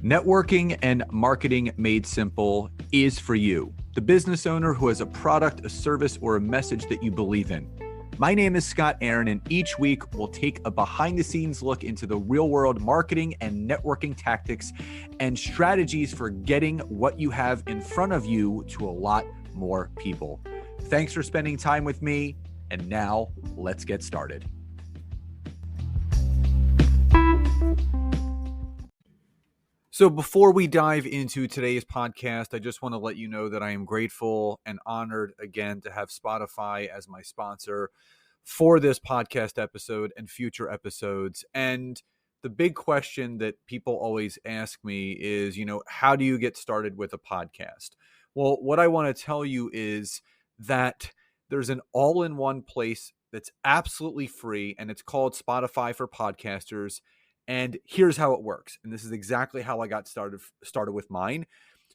Networking and marketing made simple is for you, the business owner who has a product, a service, or a message that you believe in. My name is Scott Aaron, and each week we'll take a behind-the-scenes look into the real-world marketing and networking tactics and strategies for getting what you have in front of you to a lot more people. Thanks for spending time with me, and now let's get started. So before we dive into today's podcast, I just want to let you know that I am grateful and honored again to have Spotify as my sponsor for this podcast episode and future episodes. And the big question that people always ask me is, how do you get started with a podcast? Well, what I want to tell you is that there's an all-in-one place that's absolutely free, and it's called Spotify for Podcasters. And here's how it works. And this is exactly how I got started with mine.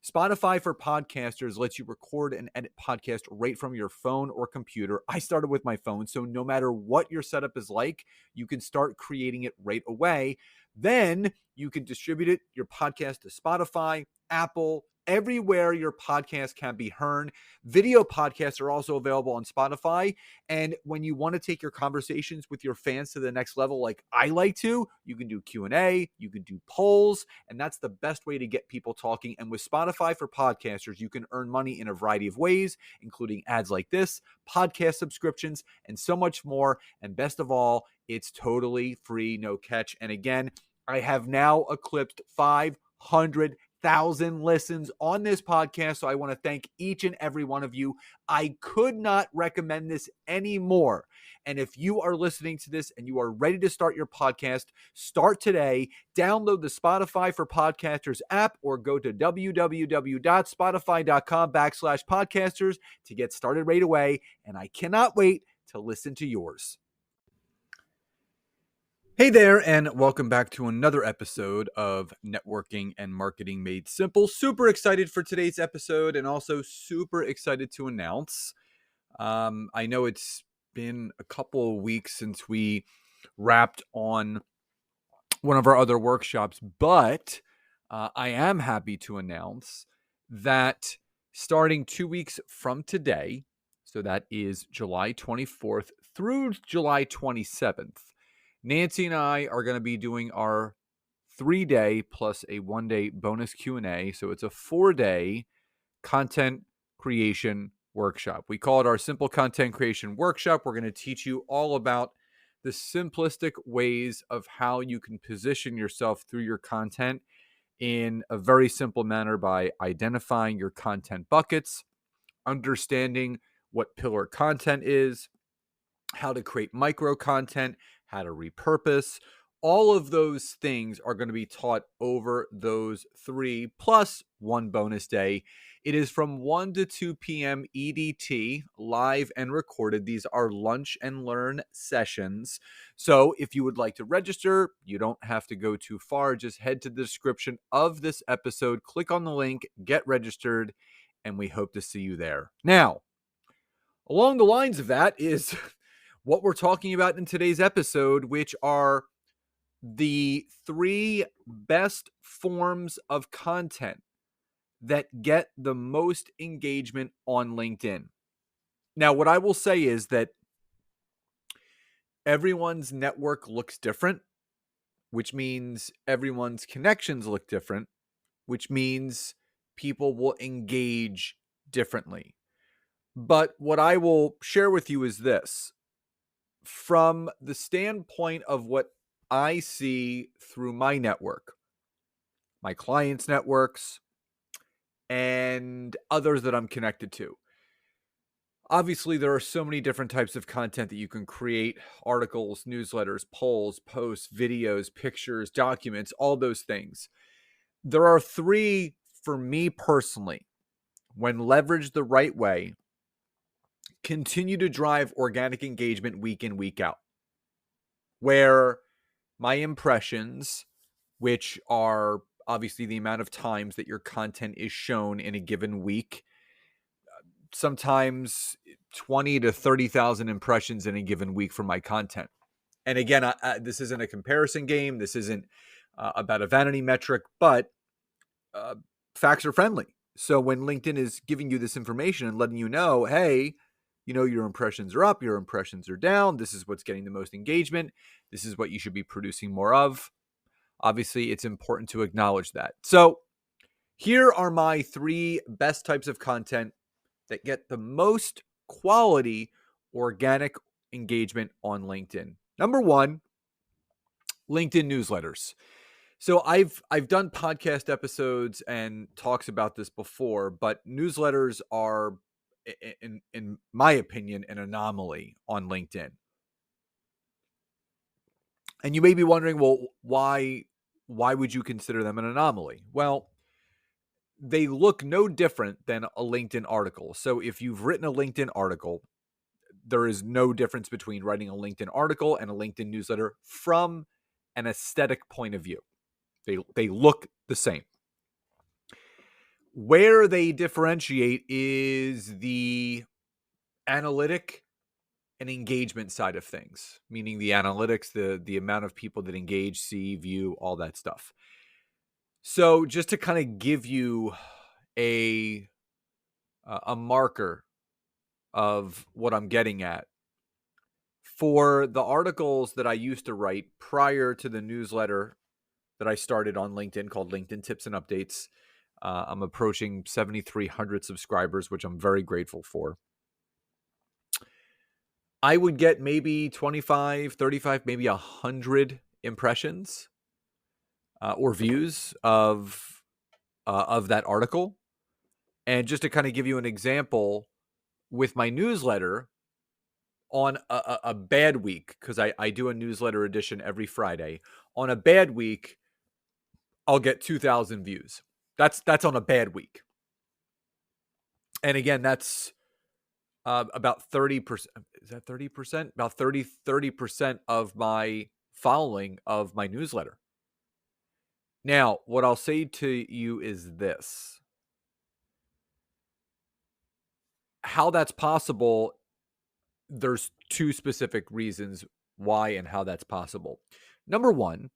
Spotify for Podcasters lets you record and edit podcasts right from your phone or computer. I started with my phone, so no matter what your setup is like, you can start creating it right away. Then you can distribute your podcast to Spotify, Apple, everywhere your podcast can be heard. Video podcasts are also available on Spotify. And when you want to take your conversations with your fans to the next level, like I like to, you can do Q&A, you can do polls, and that's the best way to get people talking. And with Spotify for Podcasters, you can earn money in a variety of ways, including ads like this, podcast subscriptions, and so much more. And best of all, it's totally free, no catch. And again, I have now eclipsed 500,000 listens on this podcast. So I want to thank each and every one of you. I could not recommend this anymore. And if you are listening to this and you are ready to start your podcast, start today. Download the Spotify for Podcasters app or go to www.spotify.com/podcasters to get started right away. And I cannot wait to listen to yours. Hey there, and welcome back to another episode of Networking and Marketing Made Simple. Super excited for today's episode, and also super excited to announce. I know it's been a couple of weeks since we wrapped on one of our other workshops, but I am happy to announce that starting 2 weeks from today, so that is July 24th through July 27th, Nancy and I are going to be doing our 3-day plus a 1-day bonus Q&A. So it's a 4-day content creation workshop. We call it our Simple Content Creation Workshop. We're going to teach you all about the simplistic ways of how you can position yourself through your content in a very simple manner by identifying your content buckets, understanding what pillar content is, how to create micro content, how to repurpose. All of those things are going to be taught over those 3 plus 1 bonus day. It is from 1 to 2 p.m. EDT, live and recorded. These are lunch and learn sessions. So if you would like to register, you don't have to go too far. Just head to the description of this episode, click on the link, get registered, and we hope to see you there. Now, along the lines of that is what we're talking about in today's episode, which are the 3 best forms of content that get the most engagement on LinkedIn. Now, what I will say is that everyone's network looks different, which means everyone's connections look different, which means people will engage differently. But what I will share with you is this. From the standpoint of what I see through my network, my clients' networks, and others that I'm connected to. Obviously, there are so many different types of content that you can create: articles, newsletters, polls, posts, videos, pictures, documents, all those things. There are 3, for me personally, when leveraged the right way, continue to drive organic engagement week in, week out, where my impressions, which are obviously the amount of times that your content is shown in a given week, sometimes 20 to 30,000 impressions in a given week for my content. And again, this isn't a comparison game. This isn't about a vanity metric, but facts are friendly. So when LinkedIn is giving you this information and letting you know, hey, your impressions are up, your impressions are down, this is what's getting the most engagement, this is what you should be producing more of. Obviously, it's important to acknowledge that. So here are my 3 best types of content that get the most quality organic engagement on LinkedIn. Number 1, LinkedIn newsletters. So I've done podcast episodes and talks about this before, but newsletters are, in my opinion, an anomaly on LinkedIn. And you may be wondering, well, why would you consider them an anomaly? Well, they look no different than a LinkedIn article. So if you've written a LinkedIn article, there is no difference between writing a LinkedIn article and a LinkedIn newsletter from an aesthetic point of view. They look the same. Where they differentiate is the analytic and engagement side of things, meaning the analytics, the amount of people that engage, see, view, all that stuff. So just to kind of give you a marker of what I'm getting at, for the articles that I used to write prior to the newsletter that I started on LinkedIn called LinkedIn Tips and Updates, I'm approaching 7,300 subscribers, which I'm very grateful for. I would get maybe 25, 35, maybe 100 impressions or views of that article. And just to kind of give you an example, with my newsletter, on a bad week, because I do a newsletter edition every Friday, on a bad week, I'll get 2,000 views. That's on a bad week. And again, that's about 30%. Is that 30%? About 30% of my following of my newsletter. Now, what I'll say to you is this. How that's possible, there's 2 specific reasons why and how that's possible. Number 1,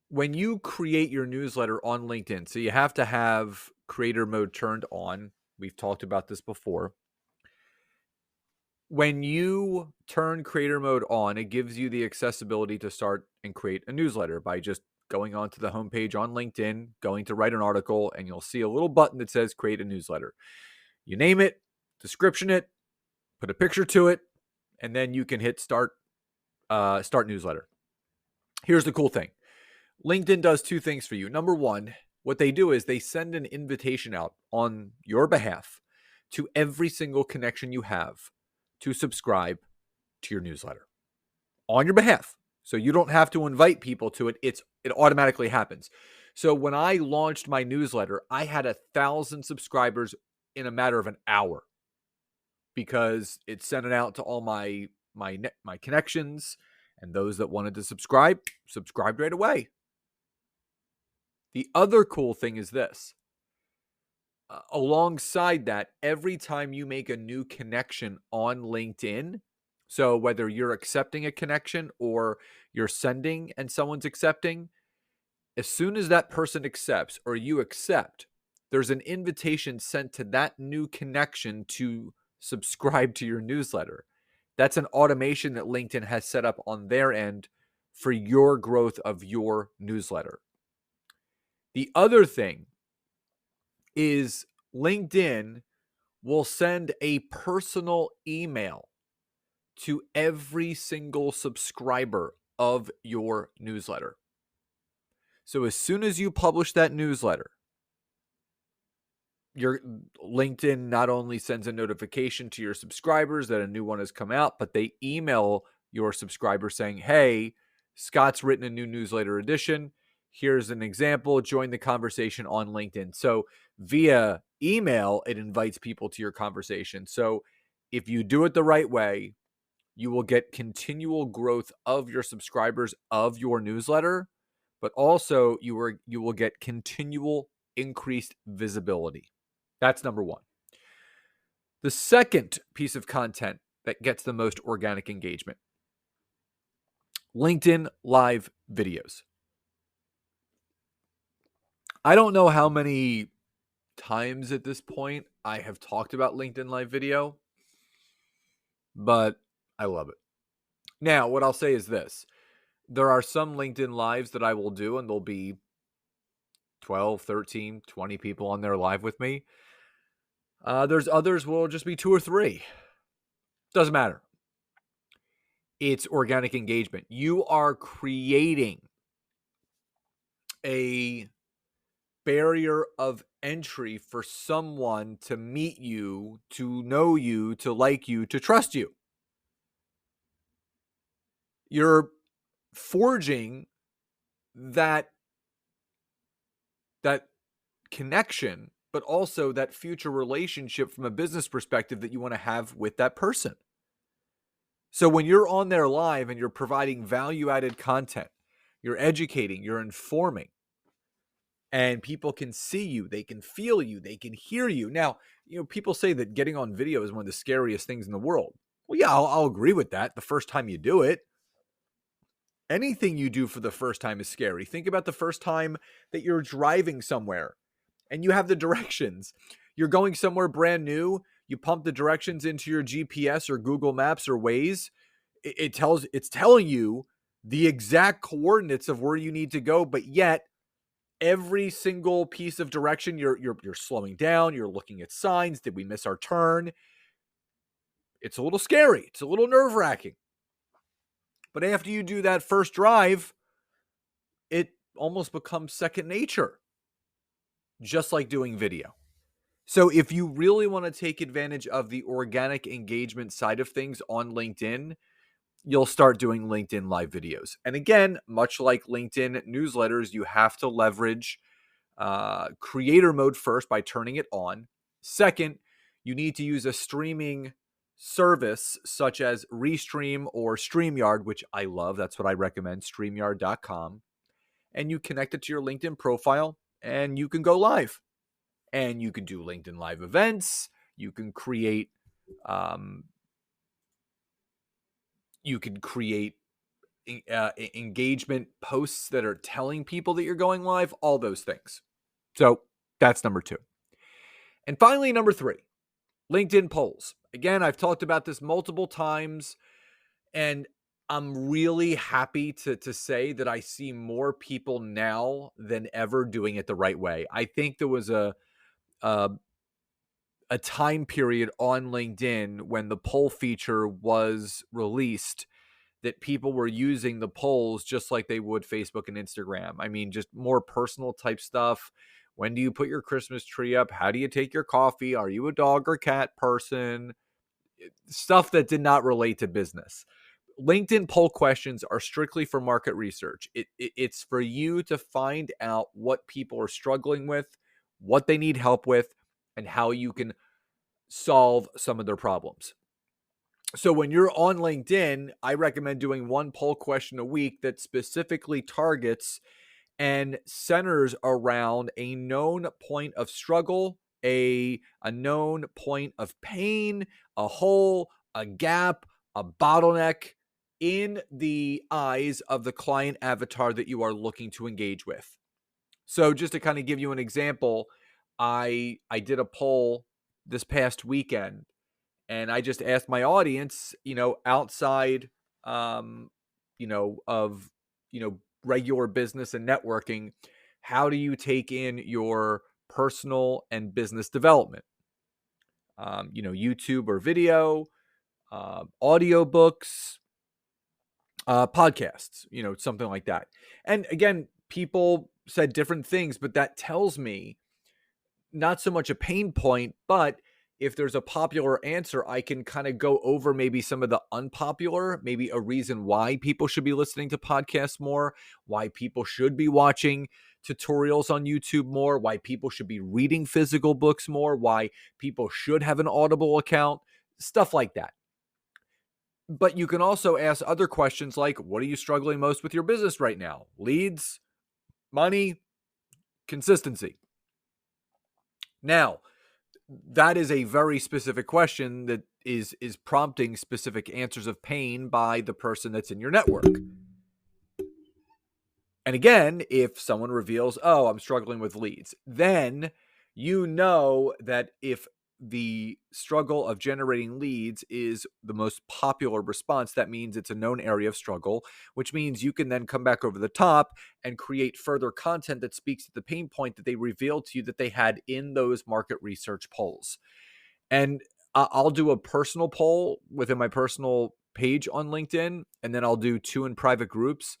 when you create your newsletter on LinkedIn, so you have to have creator mode turned on. We've talked about this before. When you turn creator mode on, it gives you the accessibility to start and create a newsletter by just going onto the homepage on LinkedIn, going to write an article, and you'll see a little button that says create a newsletter. You name it, description it, put a picture to it, and then you can hit start newsletter. Here's the cool thing. LinkedIn does 2 things for you. Number 1, what they do is they send an invitation out on your behalf to every single connection you have to subscribe to your newsletter on your behalf. So you don't have to invite people to it. It automatically happens. So when I launched my newsletter, I had 1,000 subscribers in a matter of an hour because it sent it out to all my connections, and those that wanted to subscribed right away. The other cool thing is this. Alongside that, every time you make a new connection on LinkedIn, so whether you're accepting a connection or you're sending and someone's accepting, as soon as that person accepts or you accept, there's an invitation sent to that new connection to subscribe to your newsletter. That's an automation that LinkedIn has set up on their end for your growth of your newsletter. The other thing is LinkedIn will send a personal email to every single subscriber of your newsletter. So as soon as you publish that newsletter, your LinkedIn not only sends a notification to your subscribers that a new one has come out, but they email your subscribers saying, hey, Scott's written a new newsletter edition. Here's an example. Join the conversation on LinkedIn. So via email, it invites people to your conversation. So if you do it the right way, you will get continual growth of your subscribers of your newsletter, but also you will get continual increased visibility. That's number 1. The second piece of content that gets the most organic engagement: LinkedIn live videos. I don't know how many times at this point I have talked about LinkedIn Live video, but I love it. Now, what I'll say is this. There are some LinkedIn Lives that I will do, and there'll be 12, 13, 20 people on there live with me. There's others will just be 2 or 3. Doesn't matter. It's organic engagement. You are creating a barrier of entry for someone to meet you, to know you, to like you, to trust you. You're forging that connection, but also that future relationship from a business perspective that you want to have with that person. So when you're on there live and you're providing value-added content, you're educating, you're informing, and people can see you, they can feel you, they can hear you. Now, people say that getting on video is one of the scariest things in the world. Well, yeah, I'll agree with that the first time you do it. Anything you do for the first time is scary. Think about the first time that you're driving somewhere and you have the directions. You're going somewhere brand new. You pump the directions into your GPS or Google Maps or Waze. It's telling you the exact coordinates of where you need to go, but yet every single piece of direction you're slowing down. You're looking at signs. Did we miss our turn? It's a little scary. It's a little nerve-wracking. But after you do that first drive, it almost becomes second nature, just like doing video. So if you really want to take advantage of the organic engagement side of things on LinkedIn, you'll start doing LinkedIn Live videos. And again, much like LinkedIn newsletters, you have to leverage creator mode first by turning it on. Second, you need to use a streaming service such as Restream or StreamYard, which I love. That's what I recommend, StreamYard.com. And you connect it to your LinkedIn profile and you can go live. And you can do LinkedIn Live events. You can create engagement posts that are telling people that you're going live, all those things. So that's number 2. And finally, number 3, LinkedIn polls. Again, I've talked about this multiple times, and I'm really happy to say that I see more people now than ever doing it the right way. I think there was a time period on LinkedIn when the poll feature was released that people were using the polls just like they would Facebook and Instagram. I mean, just more personal type stuff. When do you put your Christmas tree up? How do you take your coffee? Are you a dog or cat person? Stuff that did not relate to business. LinkedIn poll questions are strictly for market research. It's for you to find out what people are struggling with, what they need help with, and how you can solve some of their problems. So when you're on LinkedIn, I recommend doing one poll question a week that specifically targets and centers around a known point of struggle, a known point of pain, a hole, a gap, a bottleneck in the eyes of the client avatar that you are looking to engage with. So just to kind of give you an example, I did a poll this past weekend, and I just asked my audience, outside, of, regular business and networking, how do you take in your personal and business development? YouTube or video, audiobooks, podcasts, something like that. And again, people said different things, but that tells me not so much a pain point, but if there's a popular answer, I can kind of go over maybe some of the unpopular, maybe a reason why people should be listening to podcasts more, why people should be watching tutorials on YouTube more, why people should be reading physical books more, why people should have an Audible account, stuff like that. But you can also ask other questions like, what are you struggling most with your business right now? Leads, money, consistency. Now, that is a very specific question that is prompting specific answers of pain by the person that's in your network. And again, if someone reveals, oh, I'm struggling with leads, then you know that if the struggle of generating leads is the most popular response, that means it's a known area of struggle, which means you can then come back over the top and create further content that speaks to the pain point that they revealed to you that they had in those market research polls. And I'll do a personal poll within my personal page on LinkedIn, and then I'll do 2 in private groups.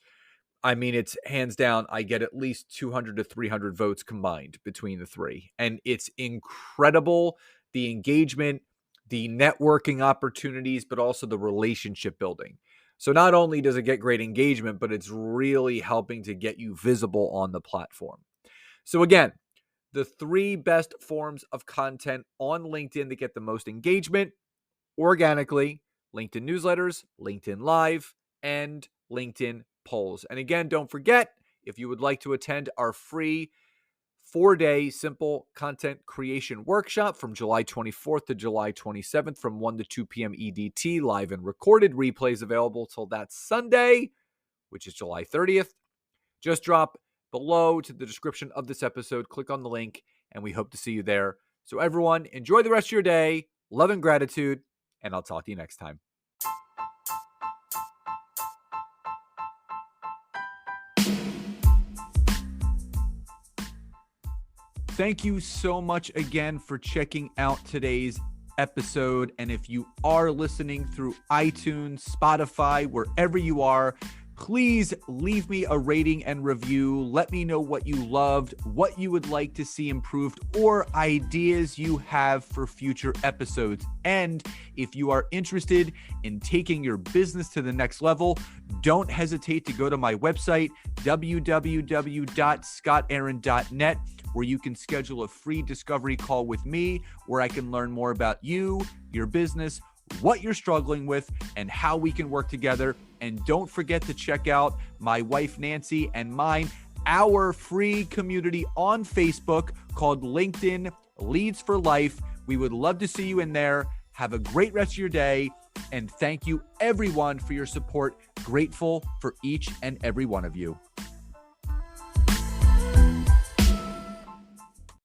I mean, it's hands down, I get at least 200 to 300 votes combined between the 3. And it's incredible, the engagement, the networking opportunities, but also the relationship building. So not only does it get great engagement, but it's really helping to get you visible on the platform. So again, the 3 best forms of content on LinkedIn that get the most engagement organically: LinkedIn newsletters, LinkedIn Live, and LinkedIn polls. And again, don't forget, if you would like to attend our free 4-day simple content creation workshop from July 24th to July 27th from 1 to 2 p.m. EDT, live and recorded, replays available till that Sunday, which is July 30th. Just drop below to the description of this episode, click on the link, and we hope to see you there. So everyone, enjoy the rest of your day. Love and gratitude, and I'll talk to you next time. Thank you so much again for checking out today's episode. And if you are listening through iTunes, Spotify, wherever you are, please leave me a rating and review. Let me know what you loved, what you would like to see improved, or ideas you have for future episodes. And if you are interested in taking your business to the next level, don't hesitate to go to my website, www.scottaaron.net, where you can schedule a free discovery call with me, where I can learn more about you, your business, what you're struggling with, and how we can work together. And don't forget to check out my wife, Nancy, and mine, our free community on Facebook called LinkedIn Leads for Life. We would love to see you in there. Have a great rest of your day. And thank you, everyone, for your support. Grateful for each and every one of you.